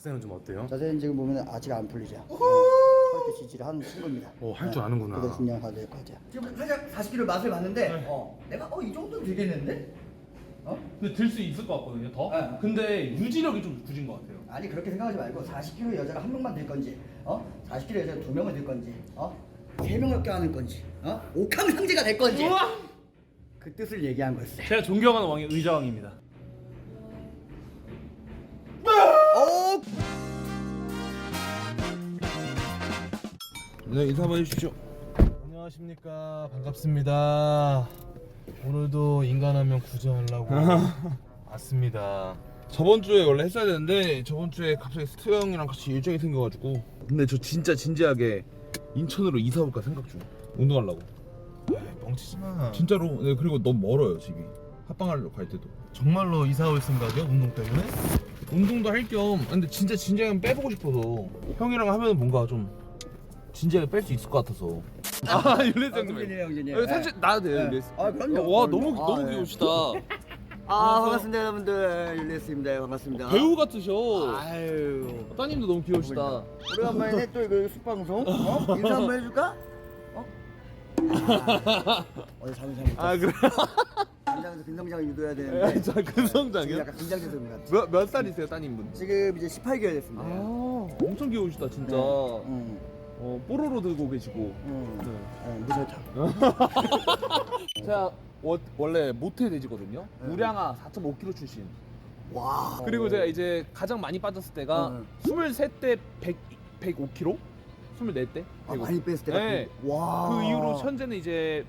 자세는 좀 어때요? 자세는 지금 보면 아직 안 풀리죠. 허리 지지를 하는 친구입니다. 할 줄 아는구나. 그게 중요한 될 것 같아요. 지금 살짝 40kg 맛을 봤는데 내가 이 정도는 되겠는데? 근데 들 수 있을 것 같거든요 더. 네. 근데 유지력이 좀 굳은 것 같아요. 아니 그렇게 생각하지 말고 40kg 여자가 한 명만 될 건지 40kg 여자가 두 명을 될 건지 세 명을 껴안을 건지 옥황 상제가 될 건지 그 뜻을 얘기한 거였어요. 제가 존경하는 왕이 의자왕입니다. 네, 인사 한번 해주시죠. 안녕하십니까, 반갑습니다. 오늘도 인간하면 구제하려고 왔습니다. 저번 주에 원래 했어야 되는데 저번 주에 갑자기 스트 형이랑 같이 일정이 생겨가지고. 근데 저 진짜 진지하게 인천으로 이사 올까 생각 중. 운동하려고. 뻥치지 마. 진짜로. 네, 그리고 너무 멀어요 집이. 합방하러 갈 때도. 정말로 이사 올 생각이야, 운동 때문에? 운동도 할 겸. 근데 진짜 진지하게 빼보고 싶어서. 형이랑 하면 뭔가 좀 진지하게 뺄 수 있을 것 같아서. 아 율리스 형진이에요, 형진이에요. 여기 사실 나도 돼요. 율리스. 그럼요. 와 그럼요. 너무 네. 귀여우시다. 반갑습니다 여러분들. 율리스입니다. 반갑습니다. 배우 같으셔. 아유 따님도 너무 귀여우시다. 오래간만에 또 이거 숲방송 인사 한번 해줄까? 어제 잠을 잘못 잤어. 그래. 긴장해서 근성장을 유도해야 되는데 자 근성장이요? 지금 약간 긴장돼서 그런 것 같아. 몇 살이세요 따님분? 지금 이제 18개월 됐습니다. 엄청 귀여우시다 진짜. 뽀로로 들고 계시고. 무섭다. 제가 원래 모태 돼지거든요. 우량아 4.5kg 출신. 와. 그리고 제가 이제 가장 많이 빠졌을 때가 23대 105kg? 24대? 많이 뺐을 때가 네. 와. 그 이후로 현재는 이제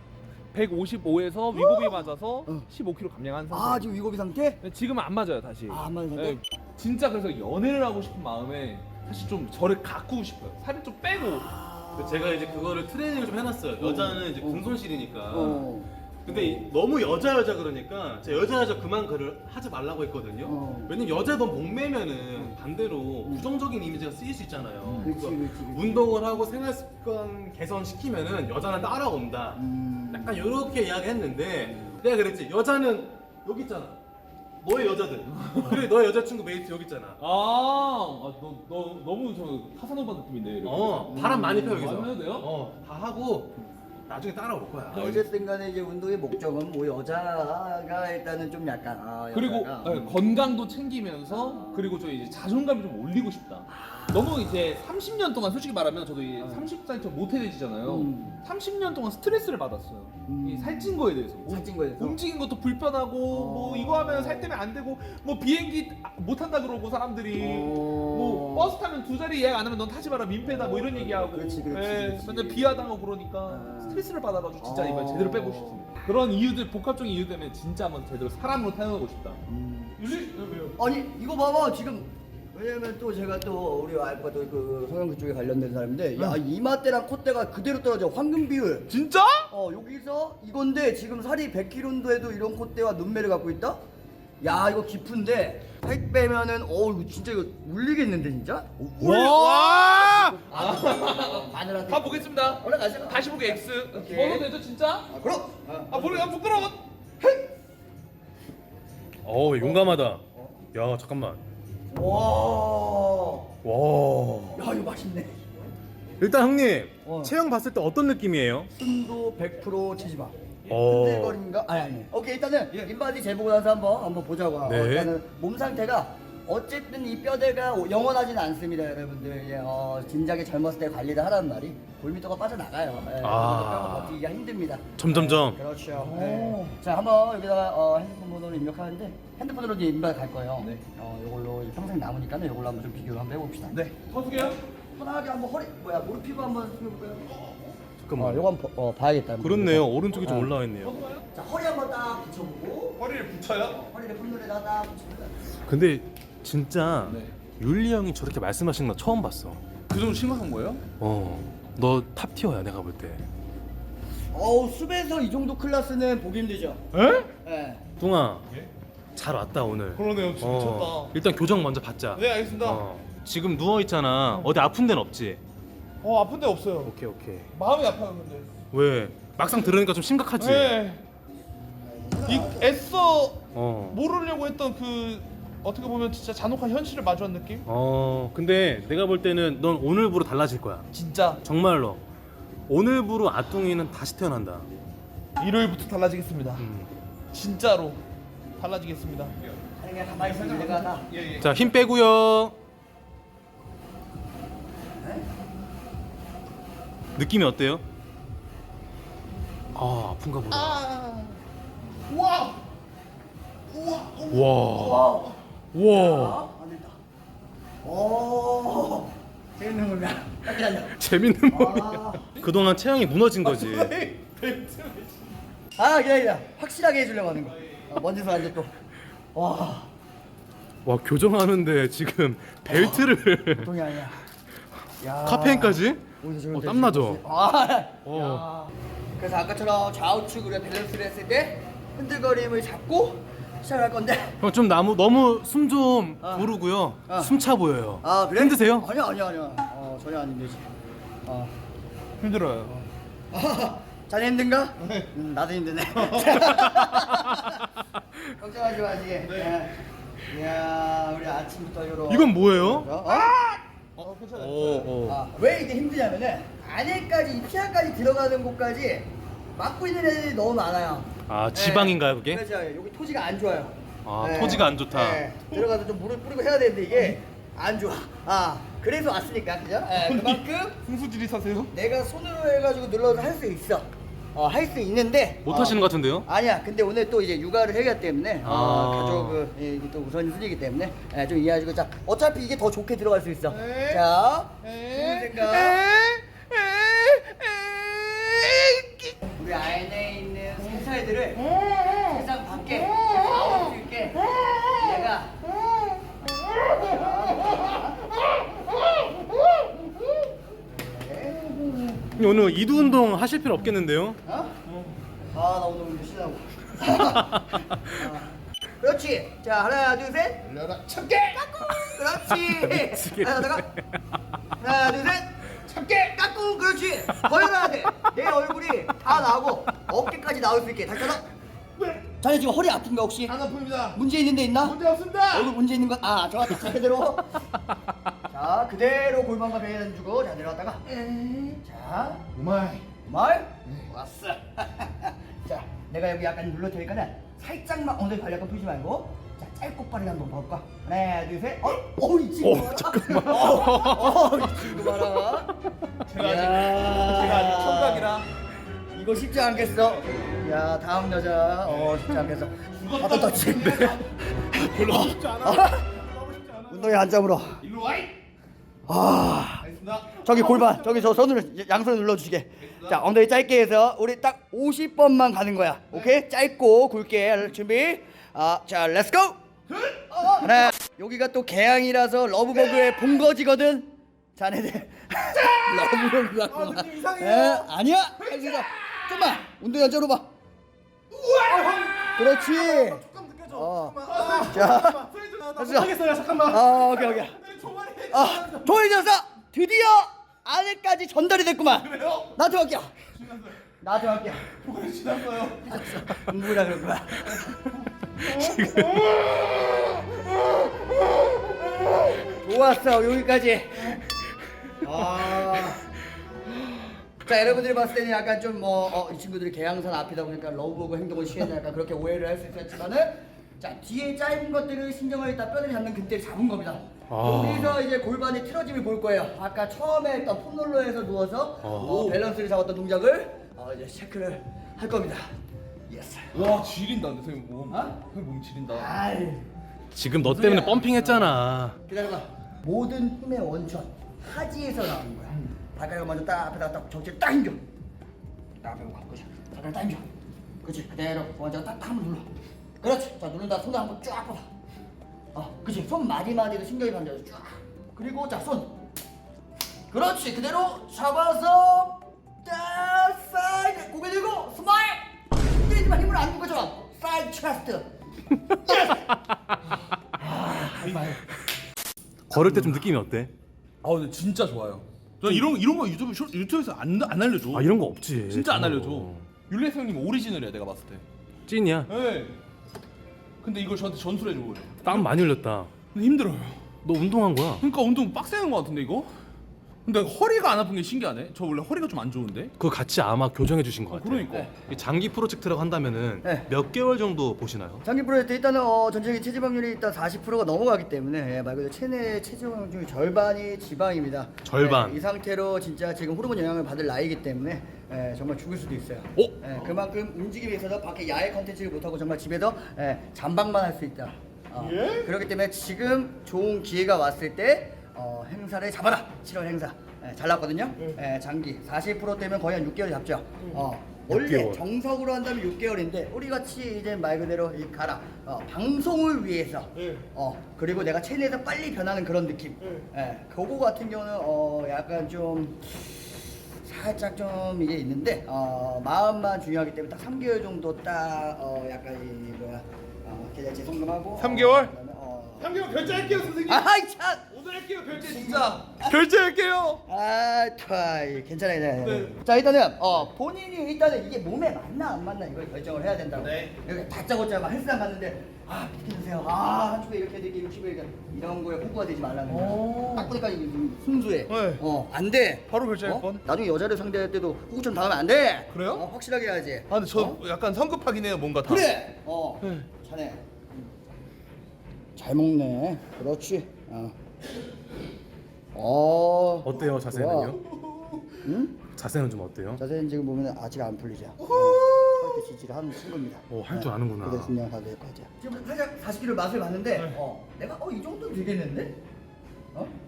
155에서 위고비 맞아서 15kg 감량한 상태. 지금 위고비 상태? 근데 지금은 안 맞아요 다시. 안 맞는 상태? 네. 진짜 그래서 연애를 하고 싶은 마음에 사실 좀 저를 가꾸고 싶어요. 살을 좀 빼고. 제가 이제 그거를 트레이닝을 좀 해놨어요. 여자는 이제 근손실이니까. 근데 어. 너무 여자 그러니까 제가 여자 그만 그를 하지 말라고 했거든요. 왜냐면 여자 너무 목매면은 반대로 부정적인 이미지가 쓰일 수 있잖아요. 그래서 그치. 운동을 하고 생활 습관 개선시키면은 여자는 따라온다. 약간 이렇게 이야기했는데 내가 그랬지. 여자는 여기 있잖아. 너의 여자들. 그래 너의 여자친구 메이트 여기 있잖아. 너 너무 저 카사노바 느낌인데. 이렇게. 바람 많이 펴 여기서. 많이 펴도 돼요? 다 하고 나중에 따라올 거야. 어쨌든 간에 이제 운동의 목적은 뭐 여자가 일단은 좀 약간 그리고 여자가, 네, 건강도 챙기면서 그리고 저 이제 자존감을 좀 올리고 싶다. 너무 이제 30년 동안 솔직히 말하면 저도 이 30살부터 모태돼지잖아요. 30년 동안 스트레스를 받았어요. 이 살찐 거에 대해서. 살찐 거에 대해서? 움직이는 것도 불편하고 뭐 이거 하면 살 때문에 안 되고 뭐 비행기 못 탄다 그러고 사람들이 뭐 버스 타면 두 자리 예약 안 하면 넌 타지 마라 민폐다 뭐 이런 얘기하고 그렇지. 맨날 비하당하고 그러니까 스트레스를 받아가지고 진짜 이번 제대로 빼고 싶습니다. 그런 이유들 복합적인 이유 때문에 진짜 한번 제대로 사람으로 태어나고 싶다. 율리 왜요? 아니 이거 봐봐 지금 왜냐면 또 제가 또 우리 와이프가 또 그 성형 그쪽에 관련된 사람인데 야 이마대랑 콧대가 그대로 떨어져 황금 비율. 진짜? 여기서 이건데 지금 살이 100kg인데도 이런 콧대와 눈매를 갖고 있다? 야 이거 깊은데 살 빼면은 이거 진짜 이거 울리겠는데 진짜? 와! 마늘한테 가 보겠습니다. 올라가자. 다시 보기 X. 오케이. 먹어도 되죠 진짜? 그럼 모르겠 부끄러워. 용감하다. 야 잠깐만. 와. 와. 야 이거 맛있네. 일단 형님 체형 봤을 때 어떤 느낌이에요? 순도 100% 체지방. 어. 흔들거린가? 아니. 오케이 일단은 인바디 재보고 나서 한번 보자고. 네. 일단은 몸 상태가 어쨌든 이 뼈대가 영원하진 않습니다, 여러분들. 진작에 젊었을 때 관리를 하라는 말이 골미도가 빠져나가요. 뼈가 버티기가 힘듭니다. 점점점. 그렇죠. 네. 자 한번 여기다가 핸드폰 번호를 입력하는데 핸드폰으로 이제 인발 갈 거예요. 네. 이걸로 평생 남으니까는 이걸로 한번 좀 비교를 한번 해봅시다. 네. 서두개요? 편하게 한번 무릎 피부 한번 숙여볼까요? 잠깐만. 요거 한번 봐야겠다. 그렇네요. 오른쪽이 좀 올라와 있네요. 자 허리 한번 딱 붙여보고 허리를 붙여요? 허리를 품돌에다 딱 붙입니다. 근데 진짜 네. 율리 형이 저렇게 말씀하시는 거 처음 봤어. 그 정도 심각한 거예요? 너 탑티어야 내가 볼 때. 숲에서 이 정도 클래스는 보기 힘들죠. 에? 네. 뚱아. 잘 왔다 오늘. 그러네요. 미쳤다. 일단 교정 먼저 받자. 네 알겠습니다. 지금 누워 있잖아. 어디 아픈 데는 없지? 아픈 데 없어요. 오케이. 마음이 아파요 근데. 왜? 막상 들으니까 좀 심각하지? 네. 애써 어. 모르려고 했던 그 어떻게 보면 진짜 잔혹한 현실을 마주한 느낌? 근데 내가 볼 때는 넌 오늘부로 달라질 거야. 진짜 정말로. 오늘부로 아뚱이는 다시 태어난다. 일요일부터 달라지겠습니다. 진짜로 달라지겠습니다. 아니 그냥 가만히 있으면 내가 다 자, 힘 빼고요. 느낌이 어때요? 아, 아픈가 보다. 와! 와. 와. 안 된다. 오 재밌는 거야. 딱 기다려. 재밌는 몸이야. 그동안 체형이 무너진 거지. 아 기다려. 확실하게 해주려고 하는 거. 먼지서 앉아 또. 와 와, 교정하는데 지금 벨트를 보통이 아니야. 야. 카페인까지? 어디서 저런 데 땀나죠? 아. 어. 야. 그래서 아까처럼 좌우측으로 밸런스를 했을 때 흔들거림을 잡고 시작할 건데. 형 좀 너무 숨 좀 어. 고르고요. 어. 숨 차 보여요. 아 그래? 힘드세요? 아니야. 전혀 안 힘들지. 힘들어요. 자네 힘든가? 나도 힘드네. 걱정하지 마, 지금. 이야, 우리 아침부터 요런. 이건 뭐예요? 괜찮아요. 왜 이게 힘드냐면은 안에까지 이 피하까지 들어가는 곳까지 막고 있는 애들이 너무 많아요. 아, 지방인가요, 그게? 그렇죠. 여기 토지가 안 좋아요. 아, 토지가 안 좋다. 들어가서 좀 물을 뿌리고 해야 되는데 이게 안 좋아. 그래서 왔으니까, 그죠? 그만큼 풍수지리 사세요? 내가 손으로 해가지고 눌러서 할 수 있어. 할 수 있는데 못 하시는 것 같은데요? 아니야. 근데 오늘 또 이제 육아를 해야 때문에 아. 가족이 또 우선순위이기 때문에 좀 이해하시고 자 어차피 이게 더 좋게 들어갈 수 있어. 에? 자 에? 좋은 생각. 우리 안에 있는 생살들을 세상 밖에 나올 수 있게 내가 오늘 이두 운동 하실 필요 없겠는데요? 나 오늘 운동 쉬라고. 그렇지. 자 하나 둘 셋. 열려라 참깨! 그렇지. 미치겠네. 하나 둘 셋. 참깨 깎고 그렇지. 벌려놔야 돼. 내 얼굴이 다 나오고 어깨까지 나올 수 있게. 다시 하나. 자네 지금 허리 아픈가 혹시? 안 아픕니다. 문제 있는 데 있나? 문제 없습니다. 얼굴 문제 있는 거? 좋았다. 자 그대로. 자 그대로 골반과 배에 앉고 자 내려왔다가. 자 오마이. 말 왔어. 자 내가 여기 약간 눌러 테니까는 살짝만 엉덩이 발 약간 풀지 말고 자 짧고 빠르게 한번 볼까? 하나 둘 셋. 이 친구 봐라. 잠깐만. 이 친구 봐라. 제가 아직 청각이라. 이거 쉽지 않겠어. 야 다음 여자 쉽지 않겠어. 바로 터치. 별로 쉽지 않아. 운동이 한점으로. 일로 와이. 알겠습니다. 저기 골반 저기 저 손으로 양손을 눌러주시게. 자 엉덩이 짧게 해서 우리 딱 50번만 가는 거야. 오케이? 짧고 굵게 준비. 자 렛츠고. 하나. 여기가 또 개항이라서 러브버그의 본거지거든. 자네들 러브버그 같구만. 느낌 이상해요. 아니야. 할 수 있어. 좀만 운동 연결로 봐. 그렇지. 자 됐어. 하겠어요, 잠깐만. 오케이. 조이져서 드디어 안에까지 전달이 됐구만. 그래요? 나한테 갈게요. 나한테 갈게요. 조금 지났어요. 누구라 그럴 거야. 좋았어 여기까지. 자 여러분들이 봤을 때는 약간 좀 이 친구들이 개항선 앞이다 보니까 러브버그 행동을 취했나 약간 그렇게 오해를 할 수 있었지만은 자 뒤에 짧은 것들을 신경을 일단 뼈를 잡는 그때를 잡은 겁니다. 여기서 이제 골반의 틀어짐을 볼 거예요. 아까 처음에 했던 폼롤러에서 누워서 밸런스를 잡았던 동작을 이제 체크를 할 겁니다. 예스. 와 지린다 근데 선생님 몸. 어? 선생님 몸 지린다. 아이 지금 너 때문에 펌핑했잖아. 기다려봐. 모든 힘의 원천 하지에서 나오는 거야. 발가락을 먼저 딱 앞에다 딱 적지를 딱 당겨. 딱 앞에 가. 그렇지. 발가락 당겨. 그렇지. 그대로 먼저 딱 한번 눌러. 그렇지. 자 누른다. 손을 한번 쫙 뻗어. 그렇지. 손 마디마디도 신경이 반겨서 쫙. 그리고 자 손. 그렇지. 그대로 잡아서 딱 사이드 고개 들고 스마일. 힘들지만 힘을 안 준 것처럼 사이드 체스트. 걸을 때 좀 느낌이 어때? 근데 진짜 좋아요. 저 이런 거 유튜브에서 안 알려줘. 이런 거 없지. 진짜 안 알려줘. 율리아 형님 오리지널이야 내가 봤을 때. 찐이야. 네. 근데 이걸 저한테 전수를 해줘 그래. 땀 많이 흘렸다. 근데 힘들어요. 너 운동한 거야? 그러니까 운동 빡세는 것 같은데 이거? 근데 허리가 안 아픈 게 신기하네. 저 원래 허리가 좀 안 좋은데. 그거 같이 아마 교정해 주신 것 같아. 그러니까. 이 장기 프로젝트라고 한다면은 네. 몇 개월 정도 보시나요? 장기 프로젝트 일단은 전체적인 체지방률이 일단 40%가 넘어가기 때문에 말 그대로 체내 체지방 중 절반이 지방입니다. 절반. 이 상태로 진짜 지금 호르몬 영향을 받을 나이기 때문에 정말 죽을 수도 있어요. 오? 그만큼 움직임에 있어서 밖에 야외 컨텐츠를 못하고 정말 집에서 잠박만 할 수 있다. 그렇기 때문에 지금 좋은 기회가 왔을 때 행사를 잡아라. 7월 행사 잘 나왔거든요. 장기 40% 되면 거의 한 6개월 잡죠. 원래 6개월. 정석으로 한다면 6개월인데 우리 같이 이제 말 그대로 이 가라 방송을 위해서 그리고 내가 체내에서 빨리 변하는 그런 느낌. 그거 같은 경우는 약간 좀 살짝 좀 이게 있는데 마음만 중요하기 때문에 딱 3개월 정도 딱 약간 이 뭐야 계좌이체 송금하고 3개월? 그다음에, 3개월 결제할게요 선생님. 아이 참. 오늘 할게요 결제 진짜. 결제할게요. 괜찮아요. 네. 자 일단은 본인이 일단은 이게 몸에 맞나 안 맞나 이걸 결정을 해야 된다고. 네. 여기 다짜고짜 막 헬스장 갔는데 비켜주세요. 한쪽에 이렇게 되게 60에 이런 거에 호구가 되지 말라는 거야. 딱 보니까 이게 좀 순수해. 네. 안 돼. 바로 결제할 뻔. 나중에 여자를 상대할 때도 호구처럼 당하면 안 돼. 그래요? 확실하게 해야지. 아 근데 저 약간 성급하긴 해요 뭔가 다. 그래. 자네. 잘 먹네. 그렇지. 어때요 자세는요? 응? 자세는 좀 어때요? 자세는 지금 보면 아직 안 풀리죠. 허리 지지를 하는 친구입니다. 할 줄 아는구나. 그래서 그냥 가도 될 것 같아요. 지금 살짝 40kg 맛을 봤는데, 내가 이 정도는 되겠는데?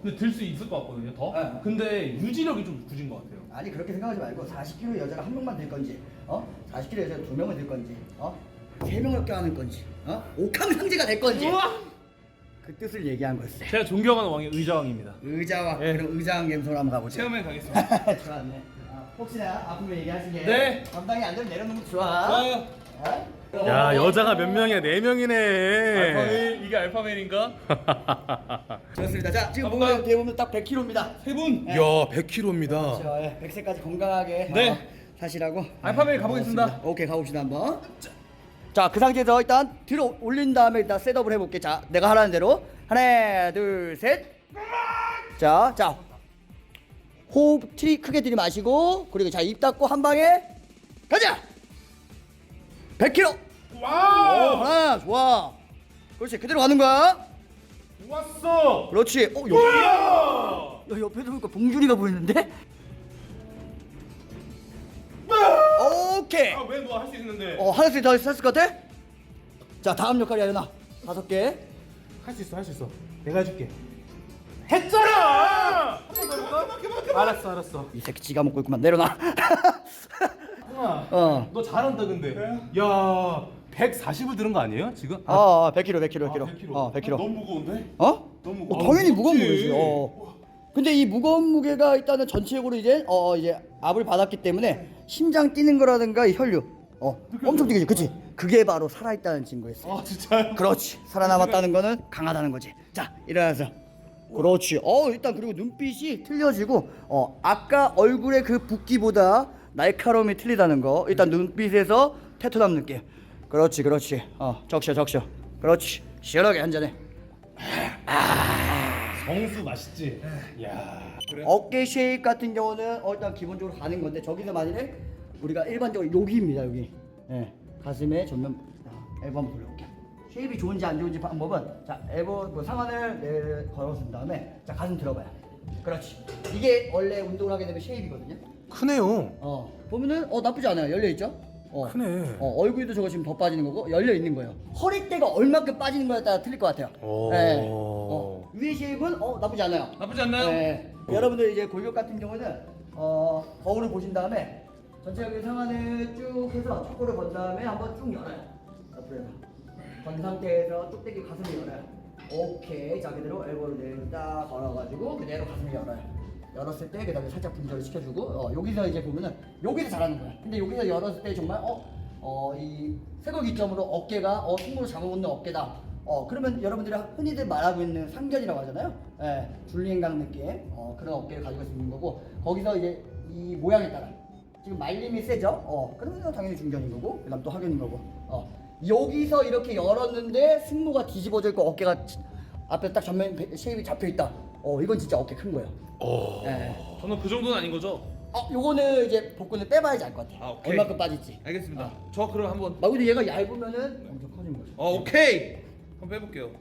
근데 들 수 있을 것 같거든요. 더. 네. 근데 유지력이 좀 굳은 것 같아요. 아니 그렇게 생각하지 말고 40kg 여자가 한 명만 될 건지, 40kg 여자가 두 명은 될 건지, 세 명을 껴안을 건지, 옥함 형제가 될 건지. 그 뜻을 얘기한 거였어요. 제가 존경하는 왕이 의자왕입니다. 의자와 예. 그럼 의자왕 감소로 한번 가보죠. 체험에 가겠습니다. 좋았네. 혹시나 아프면 얘기하시게. 네. 감당이 안 되면 내려놓는 거 좋아. 좋아요. 야 여자가 몇 명이야? 4명이네. 이게 알파멜인가? 좋습니다. 자 지금 가볼까요? 보면 대부분 딱 100kg입니다. 세 분. 야 100kg입니다. 100세까지 건강하게 네. 사시라고. 알파멜 가보겠습니다. 고맙습니다. 오케이 가봅시다 한번. 자 그 상태에서 일단 들어 올린 다음에 일단 셋업을 해볼게. 자 내가 하라는 대로 하나 둘 셋. 자 호흡 크게 들이마시고 그리고 자 입 닫고 한 방에 가자. 100kg. 와우. 하나 좋아. 그렇지 그대로 가는 거야. 왔어. 그렇지. 옆에도 보니까 봉준이가 보이는데? 오케이. 왜 너 할 수 있는데? 하나씩 더 했을 것 같아? 자 다음 역할이 하나 5개. 할 수 있어. 내가 해줄게. 했잖아. 알았어. 이 새끼 지가 먹고 있구만. 내려놔. 너 잘한다 근데. 야 140을 들은 거 아니에요 지금? 100kg. 100kg. 너무 무거운데? 너무 당연히 무거운 무게지. 근데 이 무거운 무게가 일단은 전체적으로 이제 압을 받았기 때문에 심장 뛰는 거라든가 이 혈류 엄청 뛰겠지. 그치? 그게 바로 살아있다는 증거였어. 진짜요? 그렇지. 살아남았다는 거는 강하다는 거지. 자 일어나서. 그렇지. 일단 그리고 눈빛이 틀려지고 아까 얼굴의 그 붓기보다 날카로움이 틀리다는 거. 일단 눈빛에서 테토남 느낌. 그렇지. 적셔. 그렇지. 시원하게 한 잔해. 정수 맛있지? 야. 어깨 쉐입 같은 경우는 일단 기본적으로 가는 건데 저기서 만일에 우리가 일반적으로 여기입니다. 여기. 가슴에 전면 앨범 한번 돌려볼게. 쉐입이 좋은지 안 좋은지 방법은 자 앨범 상완을 걸어준 다음에 자 가슴 들어봐요. 그렇지. 이게 원래 운동을 하게 되면 쉐입이거든요. 크네요. 보면은 나쁘지 않아요. 열려 있죠? 크네. 얼굴도 저거 지금 더 빠지는 거고 열려 있는 거예요. 허리대가 얼마큼 빠지는 거에 따라 틀릴 것 같아요. 위에 쉐입은 나쁘지 않아요. 나쁘지 않나요? 여러분들 이제 골격 같은 경우는 거울을 보신 다음에 전체적인 상완을 쭉 해서 척골을 건 다음에 한번 쭉 열어요. 옆으로 해봐. 건 상태에서 뚝배기 가슴을 열어요. 오케이. 자 그대로 엘보를 내려 딱 걸어가지고 그대로 가슴을 열어요. 열었을 때 그다음에 살짝 분절을 시켜주고 여기서 이제 보면은 여기서 잘하는 거야. 근데 여기서 열었을 때 정말 이 쇄골 기점으로 어깨가 승부를 잡아먹는 어깨다. 그러면 여러분들이 흔히들 말하고 있는 상견이라고 하잖아요. 줄리엔강 느낌 그런 어깨를 가지고 있는 거고 거기서 이제 이 모양에 따라 지금 말림이 세죠. 그러면 당연히 중견인 거고 그다음 또 하견인 거고 여기서 이렇게 열었는데 승모가 뒤집어져 있고 어깨가 앞에 딱 전면 쉐입이 잡혀 있다. 이건 진짜 어깨 큰 거예요. 예. 저는 그 정도는 아닌 거죠? 요거는 이제 복근을 빼봐야지 알 것 같아. 아, 오케이. 얼마큼 빠질지. 알겠습니다. 저 그럼 한번. 근데 얘가 얇으면은 엄청 커진 거죠. 오케이. 한번 빼볼게요.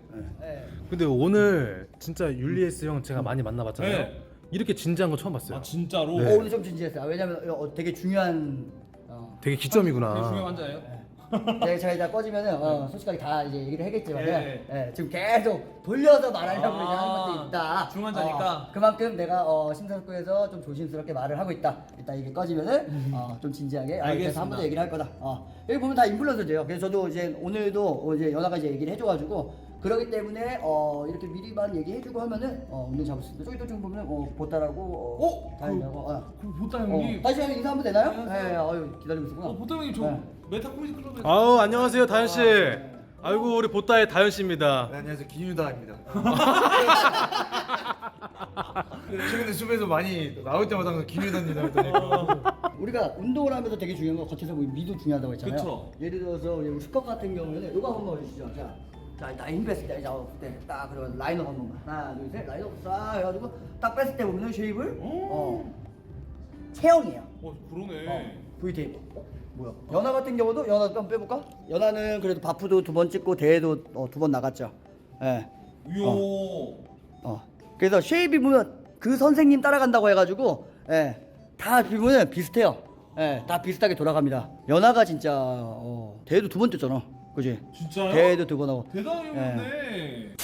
예. 근데 오늘 진짜 율리에스 형 제가 많이 만나봤잖아요. 네. 이렇게 진지한 거 처음 봤어요. 아 진짜로? 네. 오늘 좀 진지했어요. 왜냐면 되게 중요한 되게 되게 기점이구나. 중요한 환자예요? 제가 이제 꺼지면은 솔직하게 다 이제 얘기를 하겠지만 예. 지금 계속 돌려서 말하려고 아, 이제 하는 것도 있다. 중환자니까? 그만큼 내가 심사숙고해서 좀 조심스럽게 말을 하고 있다. 일단 이게 꺼지면은 좀 진지하게 그래서 한 번 더 얘기를 할 거다. 여기 보면 다 인플루언서죠. 그래서 저도 이제 오늘도 이제 연아가 이제 얘기를 해줘가지고 그러기 때문에 이렇게 미리만 얘기해주고 하면은 운동 잡을 수 있다. 저기도 지금 보면 보따라고 다행이라고. 그 보따 형이 다시 한번 인사 한번 되나요? 네, 기다리고 있구나. 보따 형이 저 네. 메타코미디 클럽에 아우 안녕하세요 다현 씨. 아이고 우리 보따의 다현 씨입니다. 네, 안녕하세요 김유다입니다. 최근에 숲에서 많이 나올 때마다 항상 김유다입니다 했더니 우리가 운동을 하면서 되게 중요한 거 겉에서 보이는 미도 중요하다고 했잖아요. 그쵸. 예를 들어서 우리 스쿼트 같은 경우에는 이거 한번 보여주시죠. 자, 힘 뺐을 때, 딱 그러면 라인업 한 번만. 하나, 둘, 셋, 라인업 싹 해가지고 딱 뺐을 때 보면은 쉐입을 체형이에요. 그러네. VTable. 뭐야? 연하 같은 경우도 연하 한번 빼볼까? 연하는 그래도 바프도 2번 찍고 대회도 2번 나갔죠. 예. 이야. 그래서 쉐입이 보면 그 선생님 따라간다고 해가지고 다 보면 비슷해요. 다 비슷하게 돌아갑니다. 연하가 진짜 대회도 2번 뛰었잖아. 그지? 진짜요? 대회도 2번 하고. 대단히 어렵네.